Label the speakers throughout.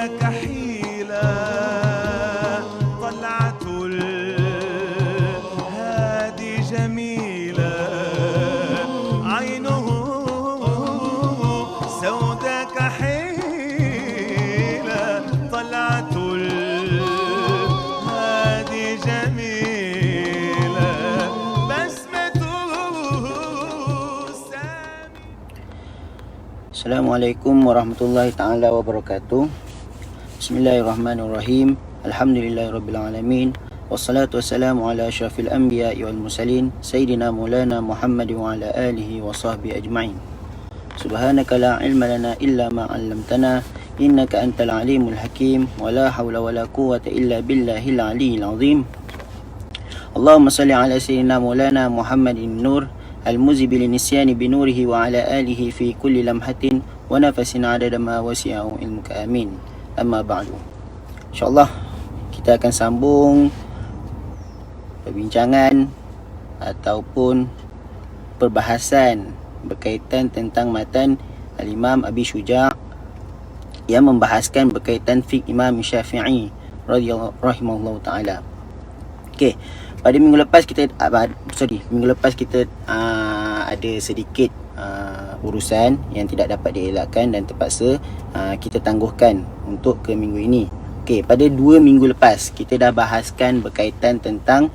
Speaker 1: سوداء كحيلا طلعة الهادي جميلة عينه سوداء كحيلا طلعة الهادي جميلة بسمته
Speaker 2: Assalamualaikum warahmatullahi ta'ala wabarakatuh. Bismillahirrahmanirrahim. Alhamdulillahirrabbilalamin. Wassalatu wassalamu ala asyrafil anbiya wal mursalin Sayyidina Maulana Muhammad wa ala alihi wa sahbihi ajma'in. Subhanaka la ilma lana illa ma 'allamtana innaka antal alimul hakim wa la hawla wa la quwwata illa billahil aliyyil azim. Allahumma salli ala Sayyidina Maulana Muhammadin nur al-muzibi linisyani binurihi wa ala alihi fi kulli lamhatin wa nafasin adada ma wasi'ahu ilmuka amin. Amma ba'du. InsyaAllah kita akan sambung perbincangan ataupun perbahasan berkaitan tentang matan Al-Imam Abi Syuja' yang membahaskan berkaitan fiqh Imam Syafi'i radhiyallahu ta'ala. Okey, pada minggu lepas kita ada sedikit urusan yang tidak dapat dielakkan dan terpaksa kita tangguhkan untuk ke minggu ini. Okey, pada 2 minggu lepas kita dah bahaskan berkaitan tentang,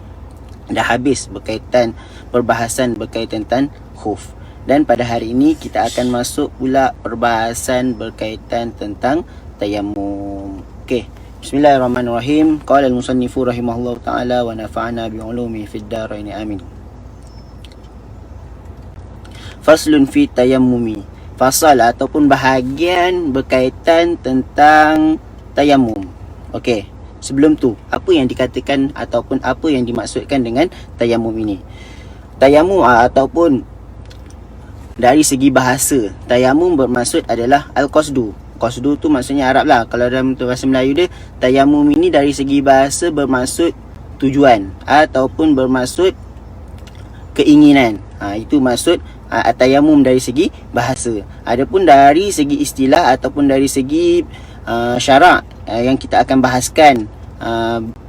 Speaker 2: dah habis berkaitan perbahasan berkaitan tentang khuf. Dan pada hari ini kita akan masuk pula perbahasan berkaitan tentang tayammum. Okey, Bismillahirrahmanirrahim. Qala al-musannifu rahimahullahu ta'ala wa nafa'ana bi'ulumi fid darain amin. Faslun fi tayammumi. Fasal ataupun bahagian berkaitan tentang tayammum. Okey, sebelum tu apa yang dikatakan ataupun apa yang dimaksudkan dengan tayammum ini? Tayammum ataupun dari segi bahasa, tayammum bermaksud adalah al-qasdu. Qasdu tu maksudnya Arab lah. Kalau dalam bahasa Melayu dia, tayammum ini dari segi bahasa bermaksud tujuan ataupun bermaksud keinginan. Itu maksud tayammum dari segi bahasa. Adapun dari segi istilah ataupun dari segi syarak yang kita akan bahaskan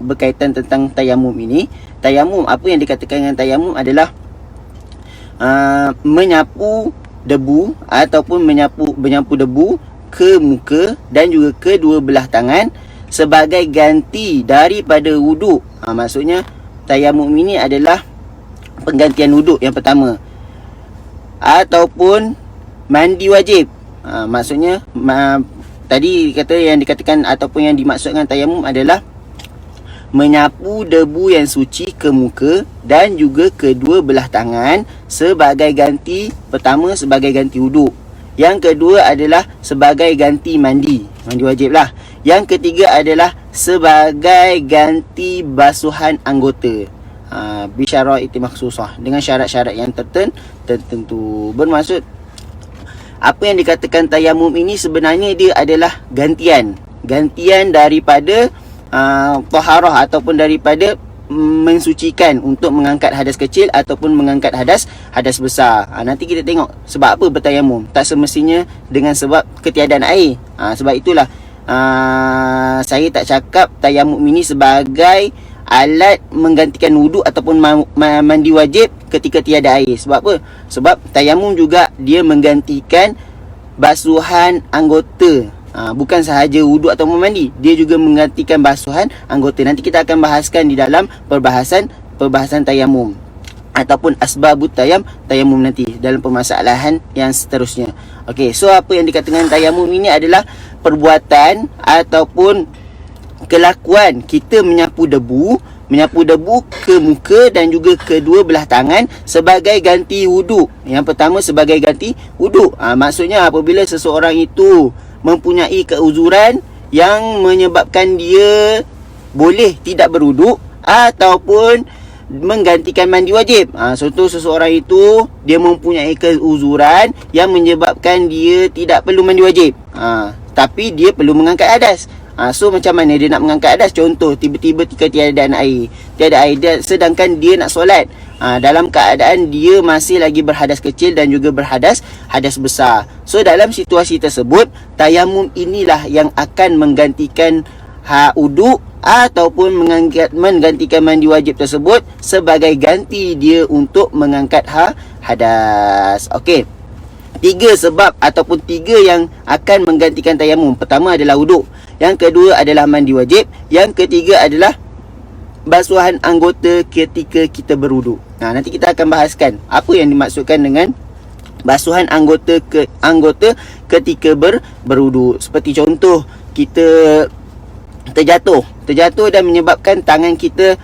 Speaker 2: berkaitan tentang tayammum ini. Tayammum, apa yang dikatakan dengan tayammum adalah menyapu debu ataupun menyapu debu ke muka dan juga kedua belah tangan sebagai ganti daripada wuduk. Maksudnya tayammum ini adalah penggantian wuduk yang pertama ataupun mandi wajib. Maksudnya tadi kata yang dikatakan ataupun yang dimaksudkan tayammum adalah menyapu debu yang suci ke muka dan juga kedua belah tangan sebagai ganti, pertama sebagai ganti wuduk, yang kedua adalah sebagai ganti mandi wajib lah, yang ketiga adalah sebagai ganti basuhan anggota bisyaraiti makhsusah, dengan syarat-syarat yang tertentu. Bermaksud apa yang dikatakan tayammum ini sebenarnya dia adalah gantian daripada taharah ataupun daripada mensucikan untuk mengangkat hadas kecil ataupun mengangkat hadas besar. Nanti kita tengok sebab apa bertayamum. Tak semestinya dengan sebab ketiadaan air. Sebab itulah saya tak cakap tayamum ini sebagai alat menggantikan wuduk ataupun mandi wajib ketika tiada air. Sebab apa? Sebab tayamum juga dia menggantikan basuhan anggota. Bukan sahaja wuduk atau mandi, dia juga menggantikan basuhan anggota. Nanti kita akan bahaskan di dalam perbahasan tayamum ataupun asbabut tayamum nanti dalam permasalahan yang seterusnya. Okey, so apa yang dikatakan tayamum ini adalah perbuatan ataupun kelakuan kita menyapu debu ke muka dan juga kedua belah tangan sebagai ganti wuduk. Yang pertama sebagai ganti wuduk. Maksudnya apabila seseorang itu mempunyai keuzuran yang menyebabkan dia boleh tidak berwuduk ataupun menggantikan mandi wajib. Contoh seseorang itu dia mempunyai keuzuran yang menyebabkan dia tidak perlu mandi wajib, tapi dia perlu mengangkat hadas. So macam mana dia nak mengangkat hadas? Contoh tiba-tiba ketika tiada air, sedangkan dia nak solat. dalam keadaan dia masih lagi berhadas kecil dan juga hadas besar. So dalam situasi tersebut, tayamum inilah yang akan menggantikan uduk ataupun menggantikan mandi wajib tersebut sebagai ganti dia untuk mengangkat hadas. Okey. 3 sebab ataupun 3 yang akan menggantikan tayamum. Pertama adalah uduk, yang kedua adalah mandi wajib, yang ketiga adalah basuhan anggota ketika kita beruduk. Nanti kita akan bahaskan apa yang dimaksudkan dengan basuhan anggota ketika beruduk. Seperti contoh, kita terjatuh dan menyebabkan tangan kita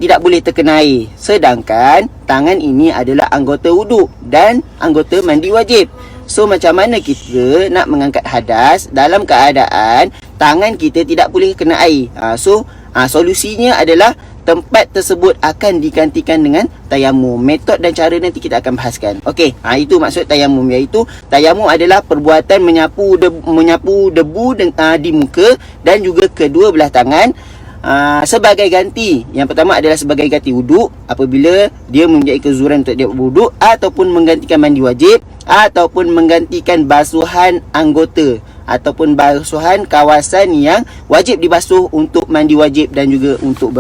Speaker 2: tidak boleh terkena air, sedangkan tangan ini adalah anggota wuduk dan anggota mandi wajib. So macam mana kita nak mengangkat hadas dalam keadaan tangan kita tidak boleh kena air? Solusinya adalah tempat tersebut akan digantikan dengan tayamum. Metod dan cara nanti kita akan bahaskan. Okey, itu maksud tayamum, iaitu tayamum adalah perbuatan menyapu debu di muka dan juga kedua belah tangan sebagai ganti. Yang pertama adalah sebagai ganti wuduk apabila dia mempunyai kezuran untuk dia berwuduk, ataupun menggantikan mandi wajib, ataupun menggantikan basuhan anggota ataupun basuhan kawasan yang wajib dibasuh untuk mandi wajib dan juga untuk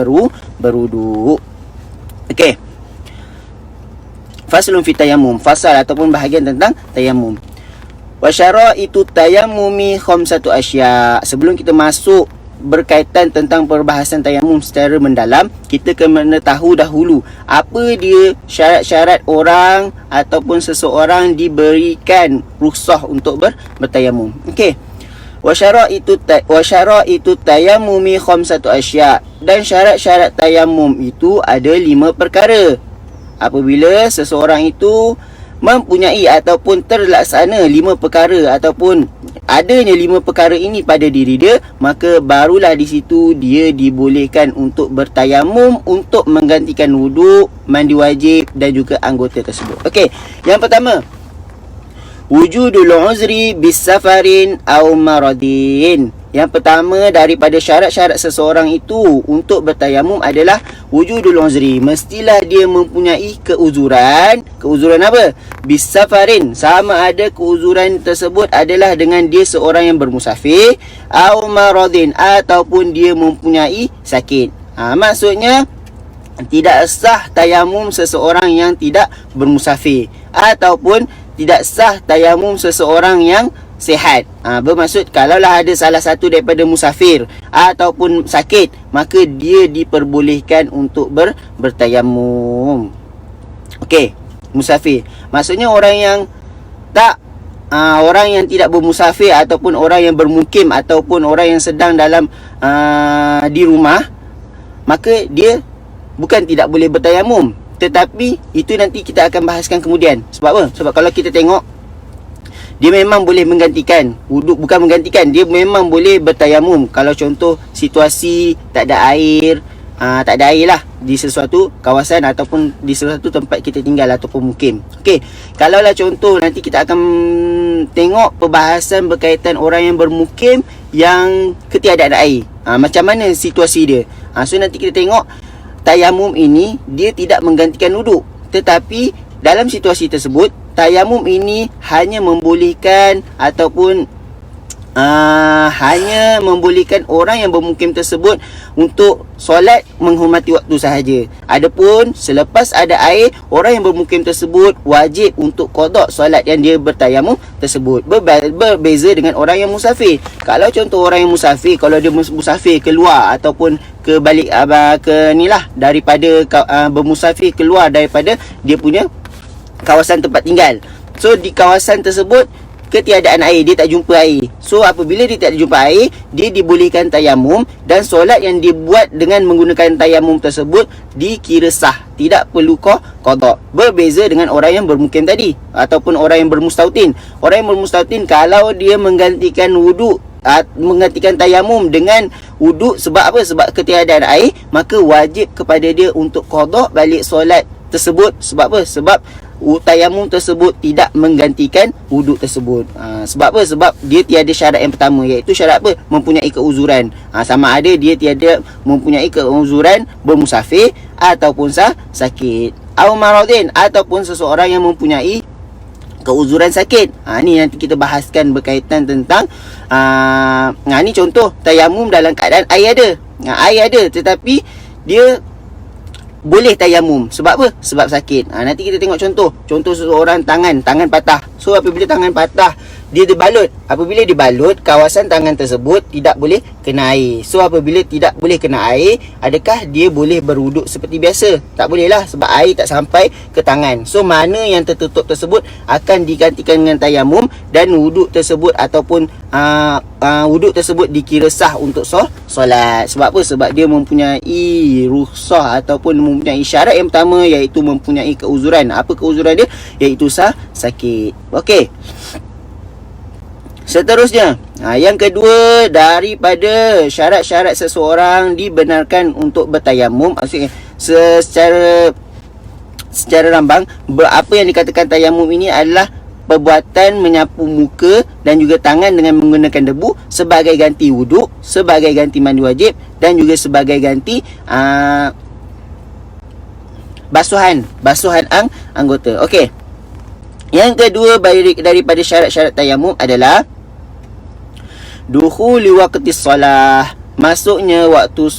Speaker 2: berwuduk. Okey. Faslun fi tayammum, fasal ataupun bahagian tentang tayamum. Wa syaraitu tayammumi khamsatu asya. Sebelum kita masuk berkaitan tentang perbahasan tayamum secara mendalam, kita kena tahu dahulu apa dia syarat-syarat orang ataupun seseorang diberikan rukhsah untuk bertayamum. Okey. Wa syaraitu tayammumi khamsatu asya. Dan syarat-syarat tayamum itu ada 5 perkara. Apabila seseorang itu mempunyai ataupun terlaksana 5 perkara ataupun adanya 5 perkara ini pada diri dia, maka barulah di situ dia dibolehkan untuk bertayamum untuk menggantikan wuduk, mandi wajib dan juga anggota tersebut. Okey, yang pertama, wujudul uzri bis safarin au maradin. Yang pertama daripada syarat-syarat seseorang itu untuk bertayamum adalah wujudul uzri. Mestilah dia mempunyai keuzuran. Keuzuran apa? Bis safarin. Sama ada keuzuran tersebut adalah dengan dia seorang yang bermusafir, au maradin, ataupun dia mempunyai sakit. Maksudnya tidak sah tayamum seseorang yang tidak bermusafir, ataupun tidak sah tayamum seseorang yang sihat. Bermaksud kalaulah ada salah satu daripada musafir ataupun sakit, maka dia diperbolehkan untuk bertayamum. Okey, musafir. Maksudnya orang yang orang yang tidak bermusafir ataupun orang yang bermukim ataupun orang yang sedang dalam di rumah, maka dia bukan tidak boleh bertayamum, tetapi itu nanti kita akan bahaskan kemudian. Sebab apa? Sebab kalau kita tengok, dia memang boleh menggantikan wuduk, bukan menggantikan, dia memang boleh bertayamum kalau contoh situasi tak ada air, tak ada air lah di sesuatu kawasan ataupun di sesuatu tempat kita tinggal ataupun mukim. Okey, kalaulah contoh nanti kita akan tengok perbahasan berkaitan orang yang bermukim yang ketiadaan air, macam mana situasi dia. So nanti kita tengok tayamum ini dia tidak menggantikan wuduk, tetapi dalam situasi tersebut tayamum ini hanya membolehkan ataupun hanya membolehkan orang yang bermukim tersebut untuk solat menghormati waktu sahaja. Adapun selepas ada air, orang yang bermukim tersebut wajib untuk qada solat yang dia bertayamum tersebut. Berbeza dengan orang yang musafir. Kalau contoh orang yang musafir, kalau dia musafir keluar ataupun ke balik daripada bermusafir keluar daripada dia punya kawasan tempat tinggal. So di kawasan tersebut ketiadaan air, dia tak jumpa air. So apabila dia tak jumpa air, dia dibolehkan tayamum, dan solat yang dibuat dengan menggunakan tayamum tersebut dikira sah, tidak perlu qada. Berbeza dengan orang yang bermukim tadi ataupun orang yang bermustautin. Orang yang bermustautin kalau dia menggantikan wuduk, menggantikan tayamum dengan wuduk, sebab apa? Sebab ketiadaan air, maka wajib kepada dia untuk qada balik solat tersebut. Sebab apa? Sebab tayamum tersebut tidak menggantikan wuduk tersebut. Sebab apa? Sebab dia tiada syarat yang pertama, iaitu syarat apa? Mempunyai keuzuran. Sama ada dia tiada mempunyai keuzuran bermusafir ataupun sakit. au maradin, ataupun seseorang yang mempunyai keuzuran sakit. Ni nanti kita bahaskan berkaitan tentang ni contoh tayamum dalam keadaan air ada. Air ada tetapi dia boleh tayamum. Sebab apa? Sebab sakit. Nanti kita tengok contoh seseorang tangan patah. So apabila tangan patah, dia dibalut. Apabila dibalut, kawasan tangan tersebut tidak boleh kena air. So apabila tidak boleh kena air, adakah dia boleh berwuduk seperti biasa? Tak boleh lah, sebab air tak sampai ke tangan. So mana yang tertutup tersebut akan digantikan dengan tayamum, dan wuduk tersebut ataupun wuduk tersebut dikira sah untuk solat. Sebab apa? Sebab dia mempunyai rukhsah ataupun mempunyai syarat yang pertama, iaitu mempunyai keuzuran. Apa keuzuran dia? Iaitu sakit. Okey. Seterusnya, yang kedua daripada syarat-syarat seseorang dibenarkan untuk bertayamum, maksudnya secara rambang, apa yang dikatakan tayamum ini adalah perbuatan menyapu muka dan juga tangan dengan menggunakan debu sebagai ganti wuduk, sebagai ganti mandi wajib, dan juga sebagai ganti basuhan anggota. Okey. Yang kedua daripada syarat-syarat tayamum adalah dukhuli waqti solah, masuknya waktu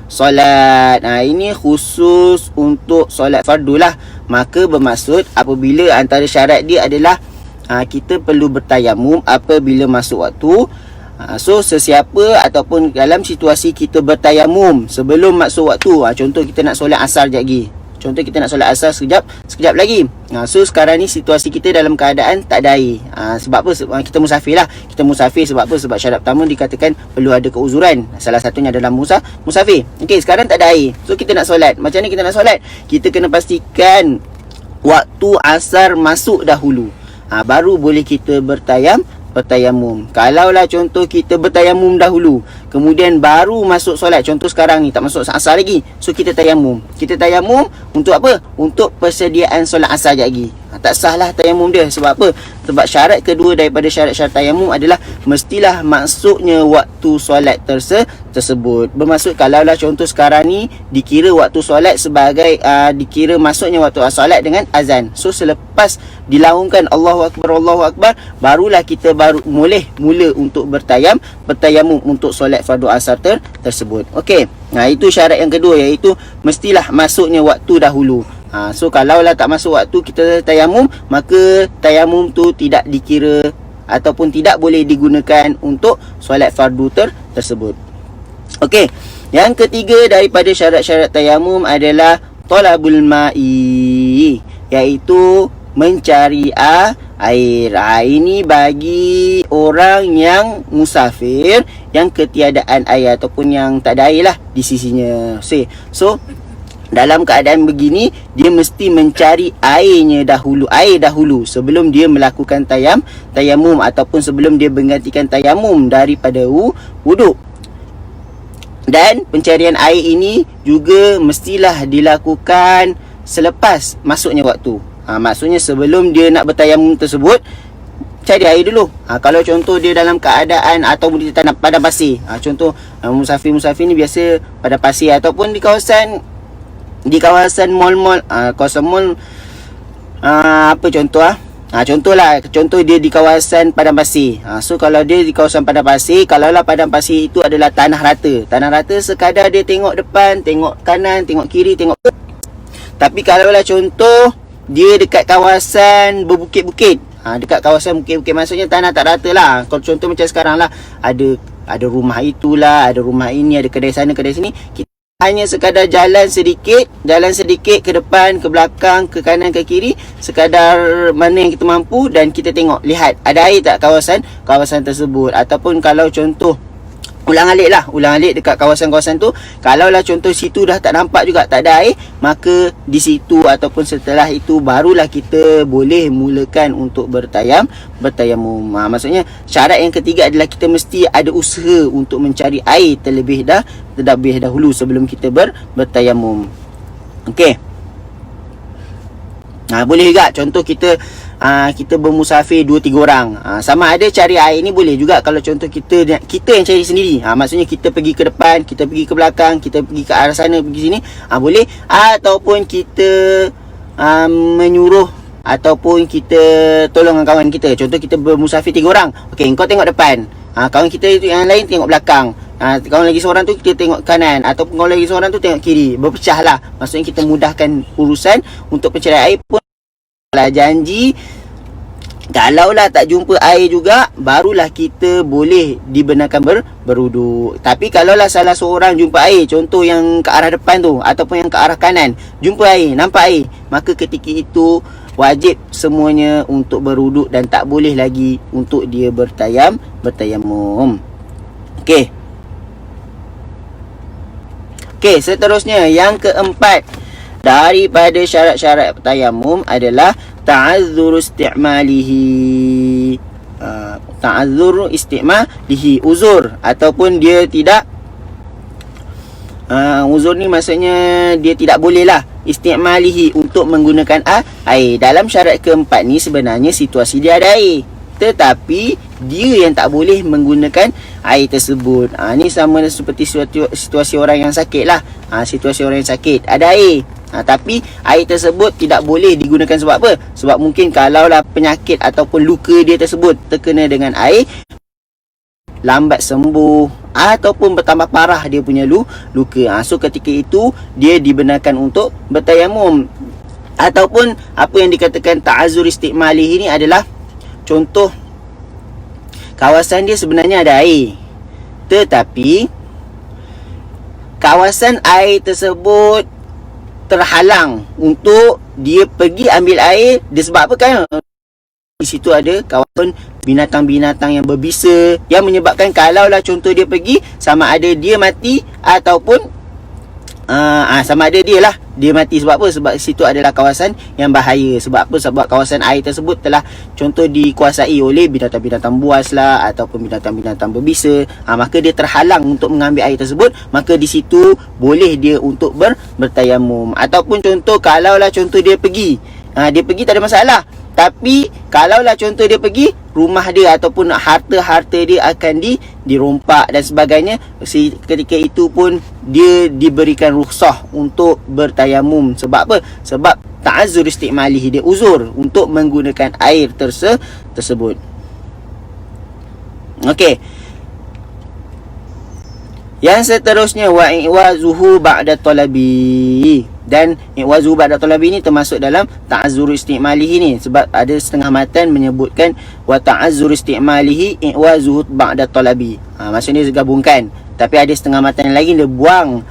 Speaker 2: solat. Ini khusus untuk solat fardu lah. Maka bermaksud apabila antara syarat dia adalah kita perlu bertayamum apabila masuk waktu. So sesiapa ataupun dalam situasi kita bertayamum sebelum masuk waktu, contoh kita nak solat asar sekejap lagi, contoh kita nak solat asar sekejap lagi. So sekarang ni situasi kita dalam keadaan tak ada air. Sebab apa? Sebab kita musafir lah. Kita musafir sebab apa? Sebab syarat pertama dikatakan perlu ada keuzuran. Salah satunya adalah musafir. Okey, sekarang tak ada air. So kita nak solat. Macam ni kita nak solat? Kita kena pastikan waktu asar masuk dahulu. Baru boleh kita bertayamum. Kalaulah contoh kita bertayamum dahulu, kemudian baru masuk solat, contoh sekarang ni tak masuk asar lagi, so kita tayamum. Kita tayamum untuk apa? Untuk persediaan solat asar lagi. Tak sah lah tayamum dia. Sebab apa? Sebab syarat kedua daripada syarat-syarat tayamum adalah mestilah masuknya waktu solat tersebut. Bermaksud kalaulah contoh sekarang ni dikira waktu solat sebagai dikira masuknya waktu solat dengan azan. So selepas dilaungkan Allahu Akbar, barulah kita mula untuk bertayamum untuk solat fardu asar tersebut. Okey. Itu syarat yang kedua, iaitu mestilah masuknya waktu dahulu. So kalaulah tak masuk waktu kita tayamum, maka tayamum tu tidak dikira ataupun tidak boleh digunakan untuk solat fardu tersebut. Okey. Yang ketiga daripada syarat-syarat tayamum adalah talabul ma'i, iaitu mencari air. Ini bagi orang yang musafir, yang ketiadaan air ataupun yang tak ada air lah di sisinya. So dalam keadaan begini, dia mesti mencari air dahulu sebelum dia melakukan tayamum ataupun sebelum dia menggantikan tayamum daripada wuduk. Dan pencarian air ini juga mestilah dilakukan selepas masuknya waktu. Maksudnya sebelum dia nak bertayamum tersebut, cari air dulu. Kalau contoh dia dalam keadaan ataupun di tanah padang pasir, contoh musafir ni biasa pada pasir ataupun di kawasan mall-mall, kawasan mall, apa contoh contoh dia di kawasan padang pasir. So kalau dia di kawasan padang pasir, kalaulah padang pasir itu adalah tanah rata sekadar dia tengok depan, tengok kanan, tengok kiri, tengok. Tapi kalaulah contoh dia dekat kawasan berbukit-bukit, dekat kawasan bukit-bukit, maksudnya tanah tak rata lah. Kalau contoh macam sekarang lah, ada rumah itulah, ada rumah ini, ada kedai sana, kedai sini. Kita hanya sekadar jalan sedikit ke depan, ke belakang, ke kanan, ke kiri, sekadar mana yang kita mampu, dan kita tengok, lihat ada air tak kawasan tersebut. Ataupun kalau contoh ulang alik dekat kawasan-kawasan tu, kalaulah contoh situ dah tak nampak juga, tak ada air, maka di situ ataupun setelah itu barulah kita boleh mulakan untuk bertayamum. Maksudnya syarat yang ketiga adalah kita mesti ada usaha untuk mencari air terlebih dahulu sebelum kita bertayamum. Okey. Boleh juga contoh kita bermusafir 2-3 orang. Sama ada cari air ni boleh juga kalau contoh kita yang cari sendiri. Maksudnya kita pergi ke depan, kita pergi ke belakang, kita pergi ke arah sana, pergi sini, boleh. Ataupun kita menyuruh ataupun kita tolong kawan kita. Contoh kita bermusafir 3 orang. Okey, engkau tengok depan. Kawan kita itu yang lain tengok belakang. Kawan lagi seorang tu kita tengok kanan, ataupun kawan lagi seorang tu tengok kiri. Berpecah lah. Maksudnya kita mudahkan urusan untuk pencarian air pun. Kalau janji, kalaulah tak jumpa air juga, barulah kita boleh dibenarkan berwuduk. Tapi kalaulah salah seorang jumpa air, contoh yang ke arah depan tu ataupun yang ke arah kanan, jumpa air, nampak air, maka ketika itu wajib semuanya untuk berwuduk dan tak boleh lagi untuk dia bertayamum. Okey. Okey, seterusnya yang keempat daripada syarat-syarat tayamum adalah ta'azzur isti'malihi. Ta'azzur isti'malihi, uzur ataupun dia tidak uzur ni maksudnya dia tidak boleh lah isti'malihi untuk menggunakan air. Dalam syarat keempat ni sebenarnya situasi dia ada air, tetapi dia yang tak boleh menggunakan air tersebut. Ni sama seperti situasi orang yang sakit lah. Situasi orang yang sakit ada air, tapi air tersebut tidak boleh digunakan sebab apa? Sebab mungkin kalaulah penyakit ataupun luka dia tersebut terkena dengan air, lambat sembuh ataupun bertambah parah dia punya luka. So ketika itu dia dibenarkan untuk bertayamum. Ataupun apa yang dikatakan ta'azzur isti'malih ini adalah contoh kawasan dia sebenarnya ada air, tetapi kawasan air tersebut terhalang untuk dia pergi ambil air. Disebab apa kan? Di situ ada kawasan binatang-binatang yang berbisa, yang menyebabkan kalaulah contoh dia pergi, sama ada dia mati ataupun sama ada dia mati. Sebab apa? Sebab situ adalah kawasan yang bahaya. Sebab apa? Sebab kawasan air tersebut telah contoh dikuasai oleh binatang-binatang buas lah ataupun binatang-binatang berbisa. Maka dia terhalang untuk mengambil air tersebut, maka di situ boleh dia untuk bertayamum. Ataupun contoh kalaulah contoh dia pergi tak ada masalah, tapi kalaulah contoh dia pergi, rumah dia ataupun harta-harta dia akan dirompak dan sebagainya, ketika itu pun dia diberikan rukhsah untuk bertayamum. Sebab apa? Sebab ta'azzur isti'malihi, dia uzur untuk menggunakan air tersebut. Okey. Yang seterusnya wa'iwazuhu ba'da talabi. Dan i'wazuhu ba'da talabi ni termasuk dalam ta'azzur isti'malihi ni, sebab ada setengah matan menyebutkan wa ta'azzur isti'malihi i'wazuhu ba'da talabi. Maksudnya dia gabungkan, tapi ada setengah matan yang lagi dia buang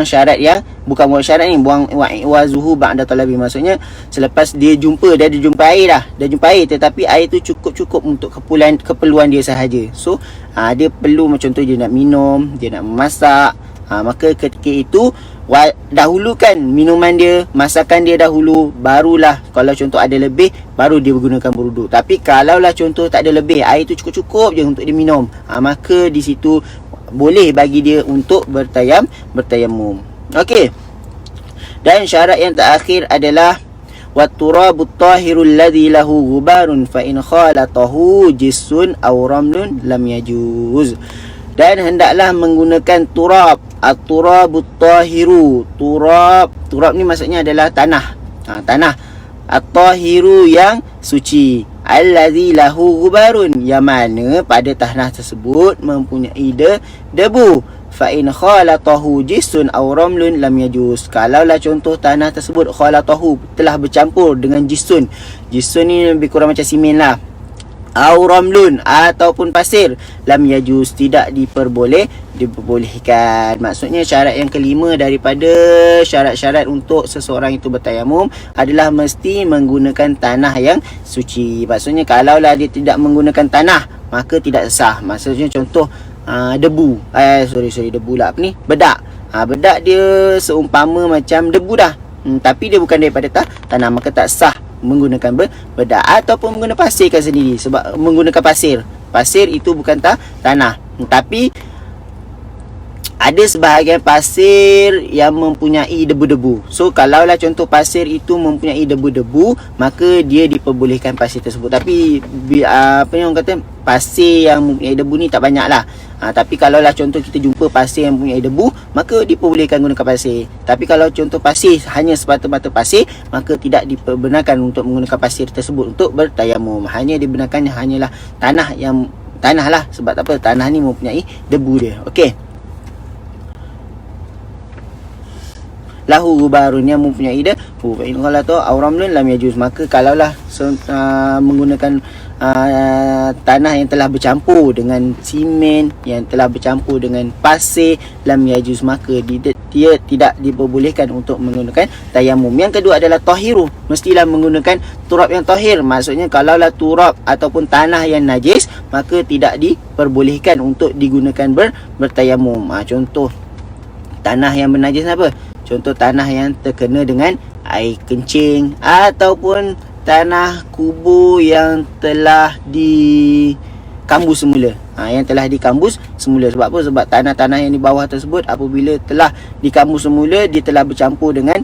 Speaker 2: syarat yang bukan buang syarat ni, buang i'wazuhu ba'da talabi. Maksudnya selepas dia jumpa air tetapi air tu cukup untuk keperluan dia sahaja. So dia perlu macam tu, dia nak minum, dia nak memasak, maka ketika itu dahulukan minuman dia, masakan dia dahulu, barulah kalau contoh ada lebih, baru dia menggunakan berwuduk. Tapi kalaulah contoh tak ada lebih, air tu cukup je untuk dia minum, maka di situ boleh bagi dia untuk bertayamum. Okey. Dan syarat yang terakhir adalah wat-turabut tahirul ladzi lahu ghubarun fa in khalatahu jissun aw ramlun lam yajuz. Dan hendaklah menggunakan turab. At-turabut tahiru. Turab ni maksudnya adalah tanah. Tanah. At-tahiru yang suci. Allazi lahu ghubarun, yang mana pada tanah tersebut mempunyai debu. Fa in khalatahu jissun aw ramlun lam yajuz. Kalaulah contoh tanah tersebut khalatahu telah bercampur dengan jissun. Jissun ni lebih kurang macam simen lah. Aw ramlun ataupun pasir, lam yajuz, tidak diperbolehkan. Maksudnya syarat yang kelima daripada syarat-syarat untuk seseorang itu bertayamum adalah mesti menggunakan tanah yang suci. Maksudnya kalaulah dia tidak menggunakan tanah, maka tidak sah. Maksudnya contoh debu, debu lah, apa ni, bedak. Bedak dia seumpama macam debu dah, tapi dia bukan daripada tanah, maka tak sah menggunakan bedak. Ataupun menggunakan pasir kan sendiri, sebab menggunakan pasir itu bukan tanah, tapi ada sebahagian pasir yang mempunyai debu-debu. So kalaulah contoh pasir itu mempunyai debu-debu, maka dia diperbolehkan pasir tersebut. Tapi apa yang orang kata, pasir yang mempunyai debu ni tak banyak lah. Tapi kalau lah contoh kita jumpa pasir yang punya debu, maka diperbolehkan gunakan pasir. Tapi kalau contoh pasir hanya semata-mata pasir, maka tidak diperbenarkan untuk menggunakan pasir tersebut untuk bertayamum. Hanya dibenarkannya hanyalah tanah lah. Sebab apa? Tanah ni mempunyai debu dia. Okey. Lahu gubarun, yang mempunyai debu. Fa in ghalatu aw ramlun lam yajuz. Maka kalaulah menggunakan tanah yang telah bercampur dengan simen, yang telah bercampur dengan pasir, lam yajuz, maka dia tidak diperbolehkan untuk menggunakan tayamum. Yang kedua adalah tahiru, mestilah menggunakan turab yang tahir. Maksudnya kalaulah turab ataupun tanah yang najis, maka tidak diperbolehkan untuk digunakan bertayamum. Contoh tanah yang bernajis apa? Contoh tanah yang terkena dengan air kencing ataupun tanah kubur yang telah dikambus semula. Yang telah dikambus semula. Sebab apa? Sebab tanah-tanah yang di bawah tersebut apabila telah dikambus semula, dia telah bercampur dengan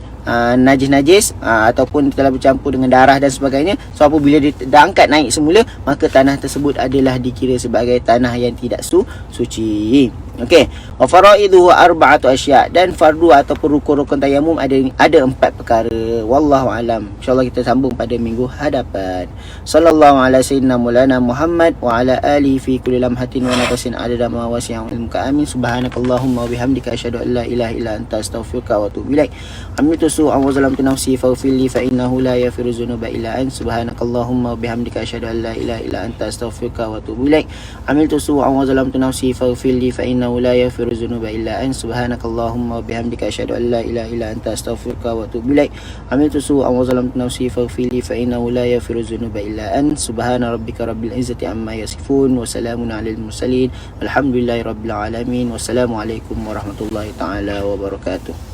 Speaker 2: najis-najis ataupun telah bercampur dengan darah dan sebagainya. So apabila dia angkat naik semula, maka tanah tersebut adalah dikira sebagai tanah yang tidak suci. Okey. Wa faraiduhu arba'atu asya', dan fardu ataupun rukun-rukun tayamum ada 4 perkara. Wallahu alam. InsyaAllah kita sambung pada minggu hadapan. Sallallahu ala sayyidina Maulana Muhammad wa ala alihi fi kulli lamhatin wa nafasin adada ma wasi'a ilmuka. Amin. Subhanakallahumma wa bihamdika asyhadu an la ilaha illa anta astaghfiruka wa atubu ilaik. Amiltu su'an wa zalamtu nafsi faghfir li fa innahu la yaghfiru dzunuba illa anta. Subhanakallahumma wa bihamdika asyhadu an la ilaha illa anta astaghfiruka wa atubu ilaik. Amiltu su'an wa zalamtu nafsi faghfir li fa innahu la yaghfiru dzunuba illa anta. Subhanakallahumma wa bihamdika asyhadu an la ilaha illa anta astaghfiruka wa atubu ilaik. Amiltu su'an wa zalamtu nafsi faghfir li fa innahu la yaghfiru dzunuba illa anta. Subhana rabbika rabbil izzati amma yasifun wa salamun alal mursalin. Alhamdulillahi rabbil alamin. Wassalamualaikum warahmatullahi taala wabarakatuh.